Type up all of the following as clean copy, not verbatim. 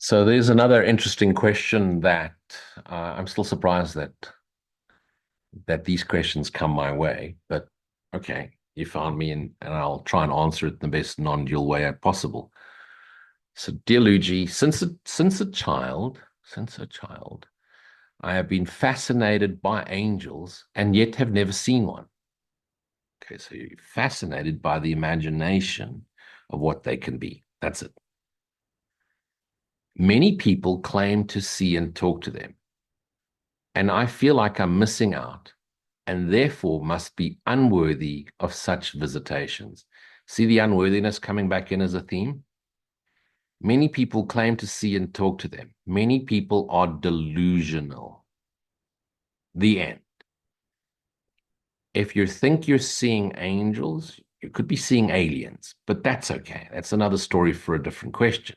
So there's another interesting question that I'm still surprised that these questions come my way. But okay, you found me, and I'll try and answer it in the best non-dual way possible. So, dear Luigi, since a child, I have been fascinated by angels and yet have never seen one. Okay, so you're fascinated by the imagination of what they can be. That's it. Many people claim to see and talk to them, and I feel like I'm missing out and therefore must be unworthy of such visitations. See the unworthiness coming back in as a theme? Many people claim to see and talk to them. Many people are delusional. The end. If you think you're seeing angels, you could be seeing aliens, but that's okay. That's another story for a different question.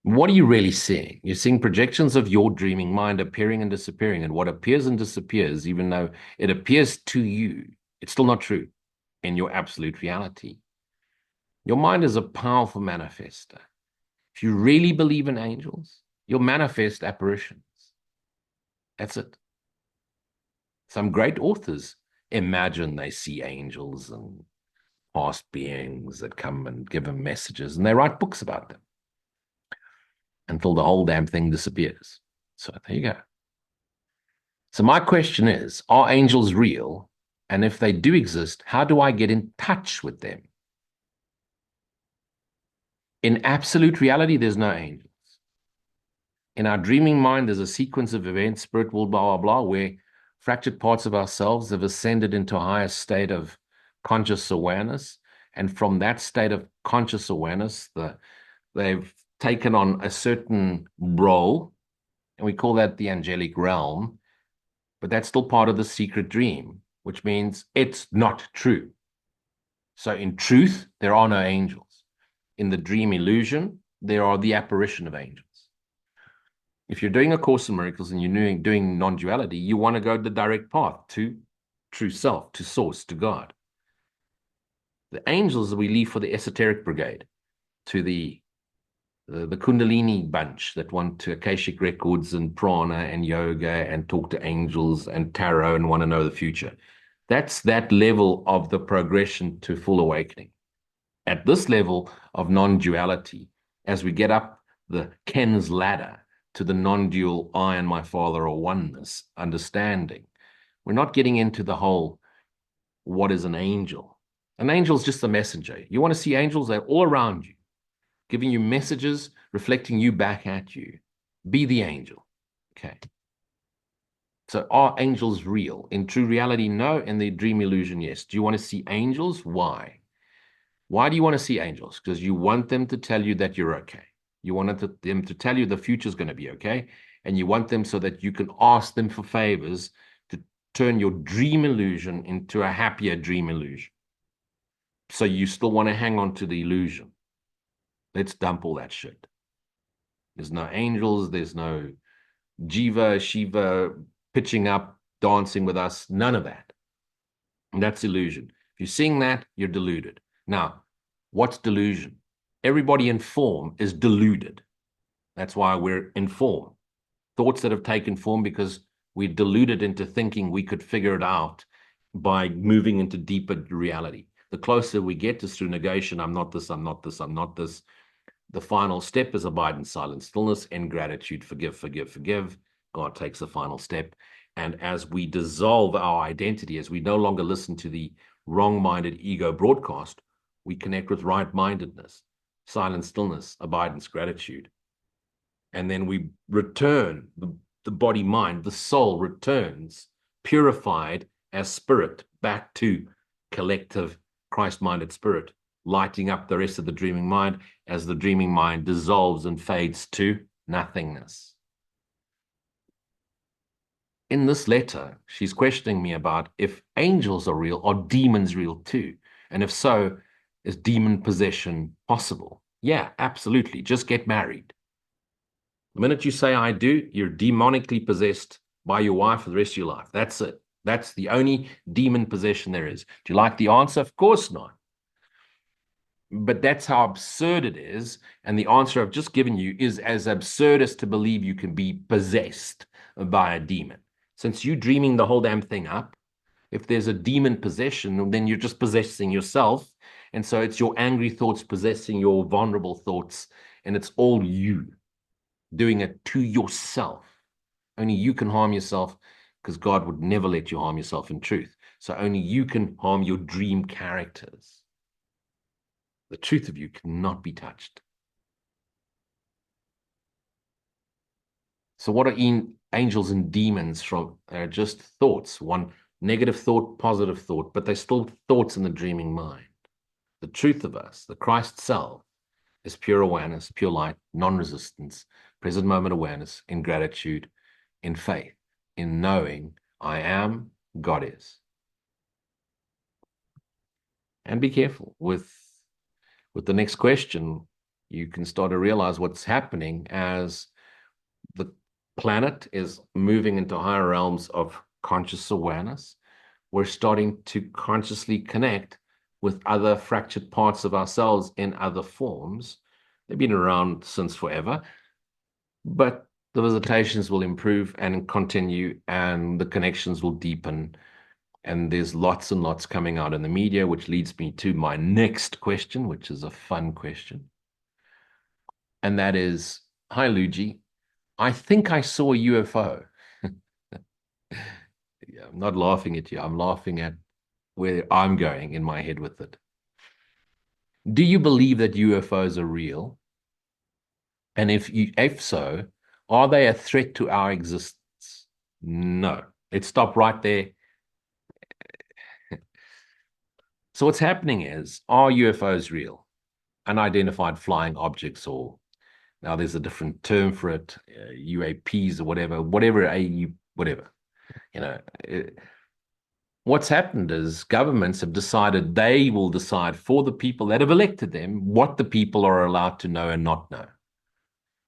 What are you really seeing? You're seeing projections of your dreaming mind appearing and disappearing, and what appears and disappears, even though it appears to you, it's still not true in your absolute reality. Your mind is a powerful manifester. If you really believe in angels, you'll manifest apparitions. That's it. Some great authors imagine they see angels and past beings that come and give them messages, and they write books about them until the whole damn thing disappears. So there you go. So my question is, are angels real? And if they do exist, how do I get in touch with them? In absolute reality, there's no angels. In our dreaming mind, there's a sequence of events, spirit will, blah, blah, blah, where fractured parts of ourselves have ascended into a higher state of conscious awareness. And from that state of conscious awareness, they've taken on a certain role, and we call that the angelic realm. But that's still part of the secret dream, which means it's not true. So in truth, there are no angels. In the dream illusion, there are the apparition of angels. If you're doing A Course in Miracles and you're doing non-duality, you want to go the direct path to true self, to source, to God. The angels we leave for the esoteric brigade, to the Kundalini bunch that want to Akashic records and prana and yoga and talk to angels and tarot and want to know the future. That's that level of the progression to full awakening. At this level of non-duality, as we get up the Ken's ladder to the non-dual I and my Father are oneness understanding, we're not getting into the whole what is an angel. An angel is just a messenger. You want to see angels, they're all around you, giving you messages, reflecting you back at you. Be the angel. Okay. So are angels real? In true reality, no. In the dream illusion, yes. Do you want to see angels? Why? Why do you want to see angels? Because you want them to tell you that you're okay. You want them to tell you the future is going to be okay. And you want them so that you can ask them for favors to turn your dream illusion into a happier dream illusion. So you still want to hang on to the illusion. Let's dump all that shit. There's no angels. There's no Jiva, Shiva pitching up, dancing with us. None of that. And that's illusion. If you're seeing that, you're deluded. Now, what's delusion? Everybody in form is deluded. That's why we're in form. Thoughts that have taken form because we're deluded into thinking we could figure it out by moving into deeper reality. The closer we get is through negation. I'm not this, I'm not this, I'm not this. The final step is abide in silent stillness, in gratitude, forgive, forgive, forgive. God takes the final step. And as we dissolve our identity, as we no longer listen to the wrong-minded ego broadcast, we connect with right-mindedness, silent stillness, abidance, gratitude. And then we return, the body, mind, the soul returns purified as spirit back to collective Christ-minded spirit, lighting up the rest of the dreaming mind as the dreaming mind dissolves and fades to nothingness. In this letter, she's questioning me about if angels are real, are demons real too? And if so, is demon possession possible? Yeah, absolutely. Just get married. The minute you say I do, you're demonically possessed by your wife for the rest of your life. That's it. That's the only demon possession there is. Do you like the answer? Of course not. But that's how absurd it is. And the answer I've just given you is as absurd as to believe you can be possessed by a demon. Since you're dreaming the whole damn thing up, if there's a demon possession, then you're just possessing yourself. And so it's your angry thoughts possessing your vulnerable thoughts. And it's all you doing it to yourself. Only you can harm yourself because God would never let you harm yourself in truth. So only you can harm your dream characters. The truth of you cannot be touched. So what are angels and demons from? They're just thoughts, one negative thought, positive thought, but they're still thoughts in the dreaming mind. The truth of us, the Christ self, is pure awareness, pure light, non-resistance, present moment awareness, in gratitude, in faith, in knowing I am, God is. And be careful with the next question. You can start to realize what's happening as the planet is moving into higher realms of conscious awareness. We're starting to consciously connect with other fractured parts of ourselves in other forms. They've been around since forever, but the visitations will improve and continue, and the connections will deepen. And there's lots and lots coming out in the media, which leads me to my next question, which is a fun question. And that is, hi, Luigi. I think I saw a UFO. Yeah, I'm not laughing at you. I'm laughing at where I'm going in my head with it. Do you believe that UFOs are real? And if so, are they a threat to our existence? No. Let's stop right there. So what's happening is, are UFOs real? Unidentified flying objects, or now there's a different term for it, UAPs or whatever, whatever. You know, what's happened is governments have decided they will decide for the people that have elected them what the people are allowed to know and not know.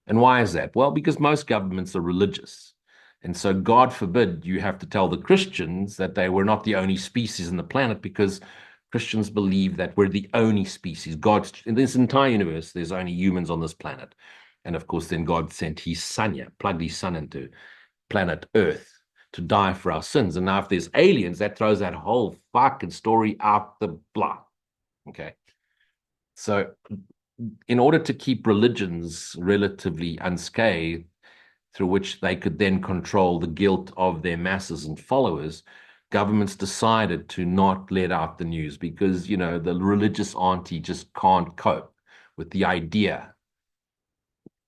And why is that? Well, because most governments are religious. And so, God forbid you have to tell the Christians that they were not the only species on the planet, because Christians believe that we're the only species. God, in this entire universe, there's only humans on this planet. And of course, then God sent his son here, plugged his son into planet Earth to die for our sins. And now, if there's aliens, that throws that whole fucking story out the block. Okay. So, in order to keep religions relatively unscathed, through which they could then control the guilt of their masses and followers, governments decided to not let out the news because, the religious auntie just can't cope with the idea.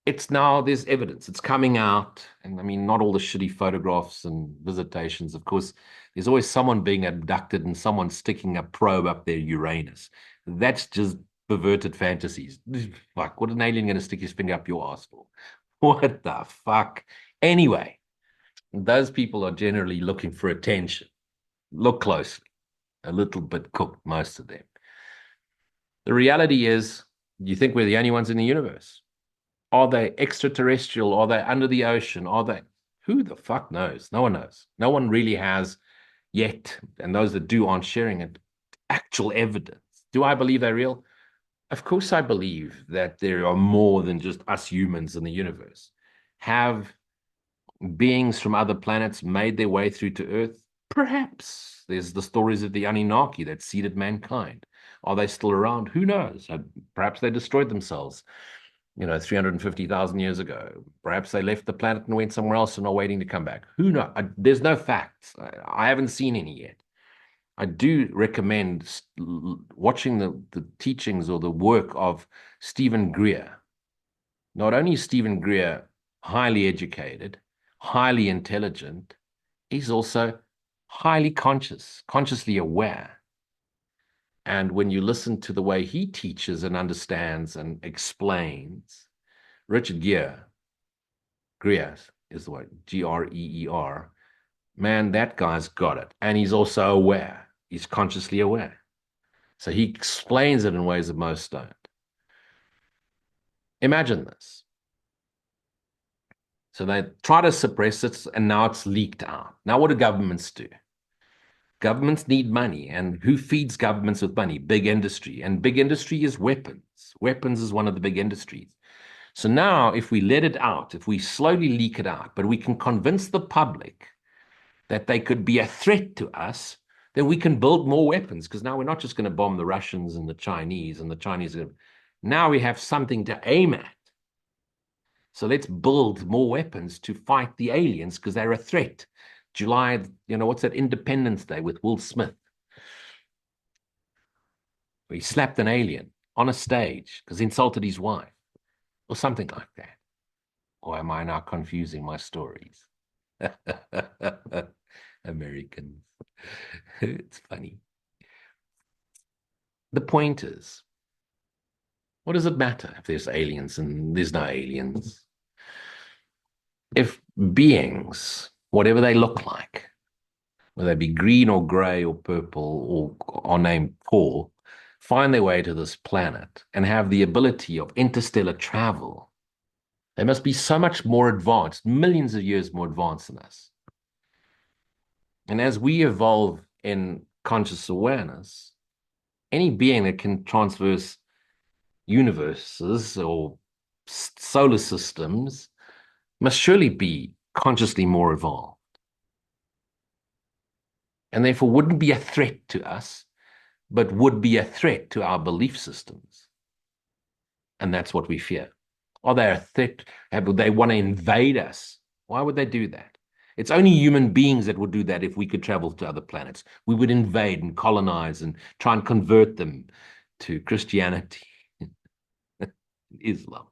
It's now, there's evidence, it's coming out. And I mean, not all the shitty photographs and visitations. Of course, there's always someone being abducted and someone sticking a probe up their Uranus. That's just perverted fantasies. Fuck, what an alien going to stick his finger up your ass for? What the fuck? Anyway, those people are generally looking for attention. Look closely. A little bit cooked, most of them. The reality is, you think we're the only ones in the universe? Are they extraterrestrial? Are they under the ocean? Are they? Who the fuck knows? No one knows. No one really has yet. And those that do aren't sharing it. Actual evidence. Do I believe they're real? Of course, I believe that there are more than just us humans in the universe. Have beings from other planets made their way through to Earth? Perhaps. There's the stories of the Anunnaki that seeded mankind. Are they still around? Who knows? Perhaps they destroyed themselves, 350,000 years ago. Perhaps they left the planet and went somewhere else and are waiting to come back. Who knows? There's no facts. I haven't seen any yet. I do recommend watching the teachings or the work of Stephen Greer. Not only is Stephen Greer highly educated, highly intelligent, he's also highly conscious, consciously aware. And when you listen to the way he teaches and understands and explains, Richard Greer is the word, Greer, man, that guy's got it. And he's also aware. He's consciously aware. So he explains it in ways that most don't. Imagine this. So they try to suppress it, and now it's leaked out. Now, what do governments do? Governments need money. And who feeds governments with money? Big industry. And big industry is weapons. Weapons is one of the big industries. So now, if we let it out, if we slowly leak it out, but we can convince the public that they could be a threat to us, then we can build more weapons. Because now we're not just going to bomb the Russians and the Chinese, and the Chinese. Now we have something to aim at. So let's build more weapons to fight the aliens because they're a threat. July, what's that, Independence Day with Will Smith? Where he slapped an alien on a stage because he insulted his wife or something like that. Or am I now confusing my stories? Americans. It's funny. The point is, what does it matter if there's aliens and there's no aliens? If beings, whatever they look like, whether they be green or gray or purple or are named Paul, find their way to this planet and have the ability of interstellar travel, they must be so much more advanced, millions of years more advanced than us. And as we evolve in conscious awareness, any being that can traverse universes or solar systems must surely be consciously more evolved. And therefore wouldn't be a threat to us, but would be a threat to our belief systems. And that's what we fear. Are they a threat? Would they want to invade us? Why would they do that? It's only human beings that would do that if we could travel to other planets. We would invade and colonize and try and convert them to Christianity, Islam.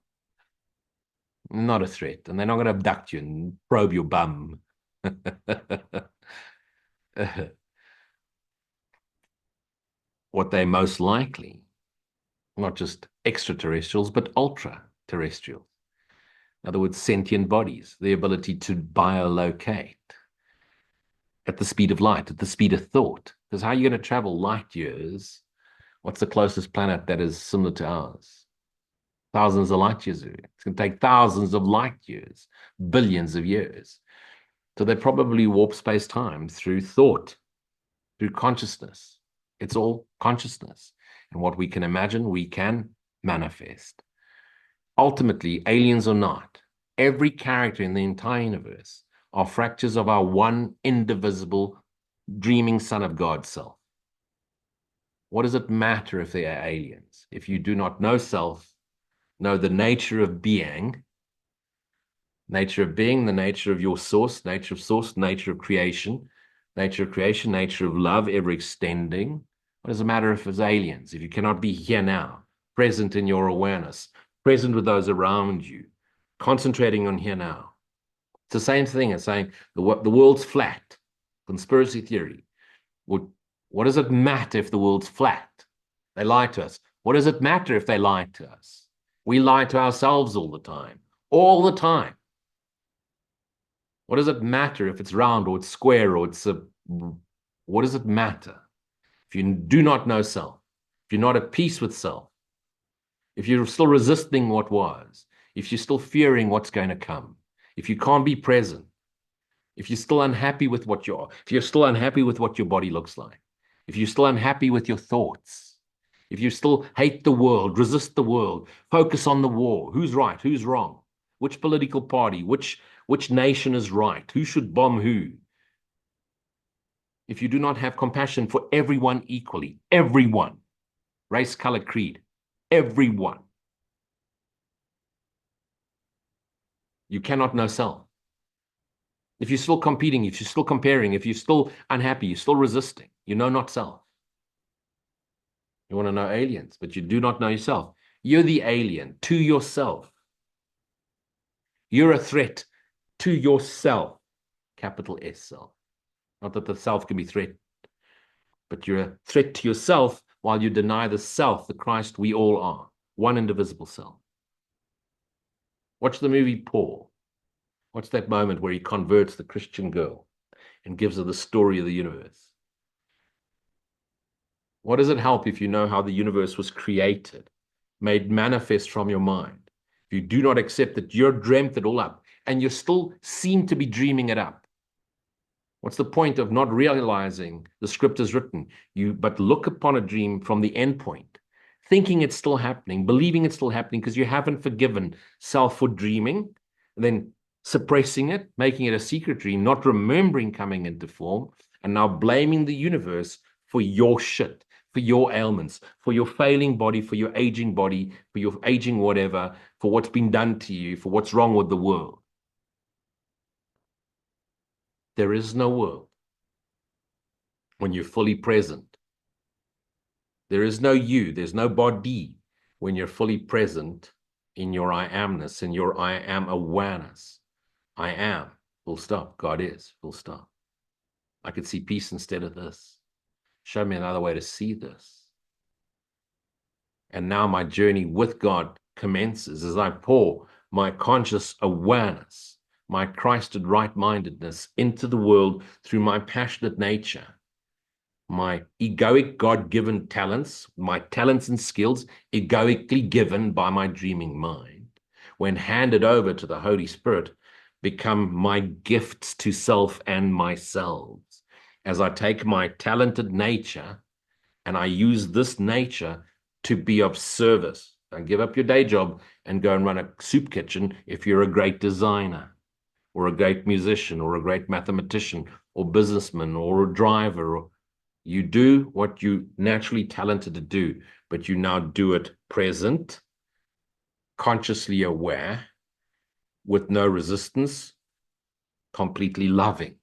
Not a threat. And they're not going to abduct you and probe your bum. What they most likely, not just extraterrestrials, but ultra-terrestrials. In other words, sentient bodies, the ability to biolocate at the speed of light, at the speed of thought. Because how are you going to travel light years? What's the closest planet that is similar to ours? Thousands of light years. It's going to take thousands of light years, billions of years. So they probably warp space-time through thought, through consciousness. It's all consciousness. And what we can imagine, we can manifest. Ultimately, aliens or not, every character in the entire universe are fractures of our one indivisible, dreaming Son of God self. What does it matter if they are aliens? If you do not know self, know the nature of being, the nature of your source, nature of creation, nature of love, ever extending. What does it matter if it's aliens? If you cannot be here now, present in your awareness, present with those around you, concentrating on here now. It's the same thing as saying the world's flat, conspiracy theory. What does it matter if the world's flat? They lie to us. What does it matter if they lie to us? We lie to ourselves all the time. All the time. What does it matter if it's round or it's square or what does it matter? If you do not know self, if you're not at peace with self, if you're still resisting what was, if you're still fearing what's going to come, if you can't be present, if you're still unhappy with what you are, if you're still unhappy with what your body looks like, if you're still unhappy with your thoughts, if you still hate the world, resist the world, focus on the war, who's right, who's wrong, which political party, which nation is right, who should bomb who. If you do not have compassion for everyone equally, everyone, race, color, creed, everyone, you cannot know self. If you're still competing, if you're still comparing, if you're still unhappy, you're still resisting, you know not self. You want to know aliens, but you do not know yourself. You're the alien to yourself. You're a threat to yourself, capital S self. Not that the self can be threatened, but you're a threat to yourself while you deny the self, the Christ we all are, one indivisible self. Watch the movie Paul. Watch that moment where he converts the Christian girl and gives her the story of the universe. What does it help if you know how the universe was created, made manifest from your mind? If you do not accept that you're dreamt it all up and you still seem to be dreaming it up, What's the point of not realizing the script is written? You but look upon a dream from the end point, thinking it's still happening, believing it's still happening because you haven't forgiven self for dreaming, and then suppressing it, making it a secret dream, not remembering coming into form, and now blaming the universe for your shit, for your ailments, for your failing body, for your aging whatever, for what's been done to you, for what's wrong with the world. There is no world when you're fully present. There is no you, there's no body when you're fully present in your I amness, in your I am awareness. I am, full stop. God is, full stop. I could see peace instead of this. Show me another way to see this. And now my journey with God commences as I pour my conscious awareness, my Christed right-mindedness into the world through my passionate nature, my egoic God-given talents, my talents and skills, egoically given by my dreaming mind, when handed over to the Holy Spirit, become my gifts to self and myself. As I take my talented nature and I use this nature to be of service. Don't give up your day job and go and run a soup kitchen if you're a great designer or a great musician or a great mathematician or businessman or a driver. Or you do what you naturally talented to do, but you now do it present, consciously aware, with no resistance, completely loving.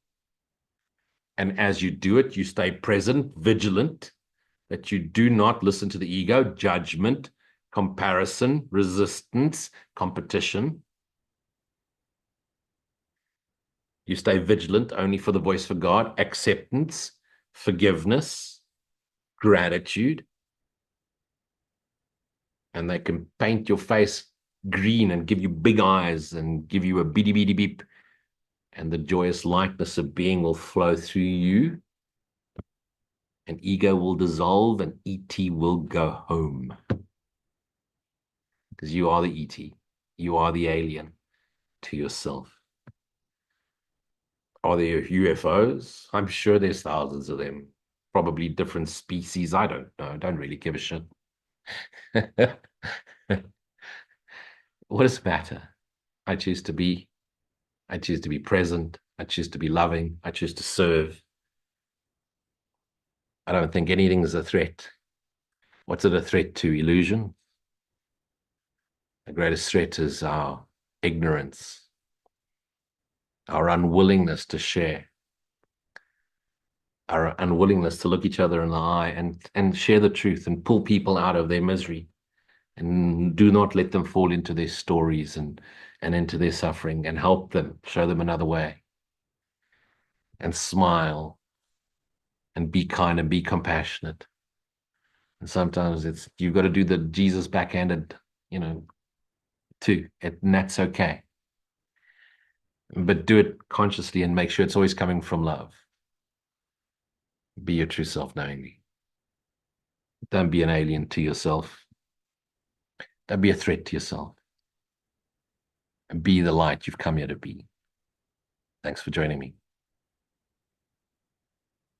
And as you do it, you stay present, vigilant, that you do not listen to the ego, judgment, comparison, resistance, competition. You stay vigilant only for the voice for God, acceptance, forgiveness, gratitude. And they can paint your face green and give you big eyes and give you a beady beady beep. And the joyous lightness of being will flow through you. And ego will dissolve and ET will go home. Because you are the ET. You are the alien to yourself. Are there UFOs? I'm sure there's thousands of them. Probably different species. I don't know. I don't really give a shit. What does it matter? I choose to be. I choose to be present. I choose to be loving. I choose to serve. I don't think anything is a threat. What's it a threat to? Illusion? The greatest threat is our ignorance, our unwillingness to share, our unwillingness to look each other in the eye and share the truth and pull people out of their misery and do not let them fall into their stories and into their suffering, and help them, show them another way, and smile and be kind and be compassionate. And sometimes it's you've got to do the Jesus backhanded, too, and that's okay. But do it consciously and make sure it's always coming from love. Be your true self knowingly. Don't be an alien to yourself. Don't be a threat to yourself. And be the light you've come here to be. Thanks for joining me.